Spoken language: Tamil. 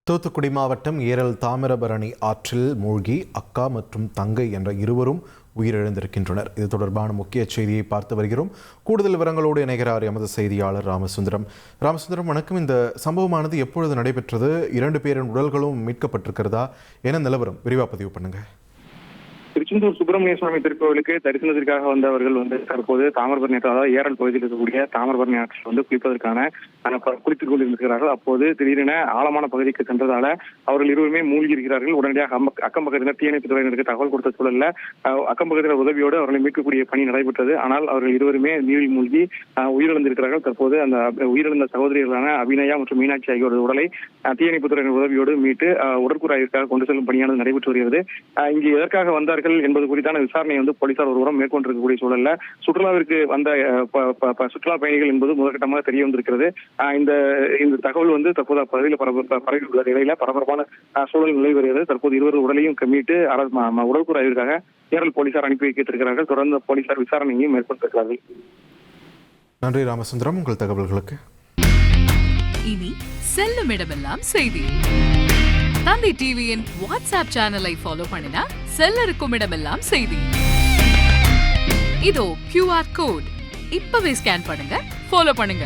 தூத்துக்குடி மாவட்டம் ஏரல் தாமிரபரணி ஆற்றில் மூழ்கி அக்கா மற்றும் தங்கை என்ற இருவரும் உயிரிழந்திருக்கின்றனர். இது தொடர்பான முக்கிய செய்தியை பார்த்து வருகிறோம். கூடுதல் விவரங்களோடு இணைகிறார் எமது செய்தியாளர் ராமசுந்தரம். வணக்கம். இந்த சம்பவமானது எப்பொழுது நடைபெற்றது? 2 பேரின் உடல்களும் மீட்கப்பட்டிருக்கிறதா? என நிலவரம் விரிவாக பதிவு பண்ணுங்க. திருச்செந்தூர் சுப்பிரமணிய சுவாமி திருக்கோவிலுக்கு தரிசனத்திற்காக வந்தவர்கள் தற்போது தாமிரபரணி அதாவது ஏரல் பகுதியில் இருக்கக்கூடிய தாமிரபரணி ஆற்றில் குளிப்பதற்கான குளித்துக் கொண்டிருக்கிறார்கள். அப்போது திடீரென ஆழமான பகுதிக்கு சென்றதால அவர்கள் இருவருமே மூழ்கி இருக்கிறார்கள். உடனடியாக அக்கம் பக்கத்தினர் தீயணைப்பு துறையினருக்கு தகவல் கொடுத்த சூழல்ல அக்கம் பக்கத்தினர் உதவியோடு அவர்களை மீட்கக்கூடிய பணி நடைபெற்றது. ஆனால் அவர்கள் இருவருமே நீரில் மூழ்கி உயிரிழந்திருக்கிறார்கள். தற்போது அந்த உயிரிழந்த சகோதரிகளான அபிநயா மற்றும் மீனாட்சி ஆகியோரது உடலை தீயணைப்பு துறையினர் உதவியோடு மீட்டு உடற்கூறு ஆய்விற்காக கொண்டு செல்லும் பணியானது நடைபெற்று வருகிறது. இங்கு எதற்காக வந்தார்கள் என்பது குறித்தான விசாரணை போலீசார் ஒருபுறம் மேற்கொண்டிருக்கக்கூடிய சூழல்ல சுற்றுலாவிற்கு வந்த சுற்றுலா பயணிகள் என்பது முதற்கட்டமாக தெரிய வந்திருக்கிறது. இந்த தகவல் தற்போது பகுதியில் பரவி உள்ள நிலையில பரபரப்பான சூழல் நிலை வருகிறது. தற்போது இருவர் உடலையும் மீட்டு உடற்கூறு ஆய்விற்காக ஏரல் போலீசார் அனுப்பி வைத்திருக்கிறார்கள். தொடர்ந்து போலீசார் விசாரணையையும் மேற்கொண்டிருக்கிறார்கள். நன்றி ராமசுந்தரம், உங்கள் தகவல்களுக்கு. இனி செல்லும் இடமெல்லாம் செய்தி. தந்தி டிவியின் வாட்ஸ்அப் சேனலை ஃபாலோ பண்ணினா செல்லருக்கும் இடமெல்லாம் செய்தி. இதோ QR கோட் இப்பவே ஸ்கேன் பண்ணுங்க, ஃபாலோ பண்ணுங்க.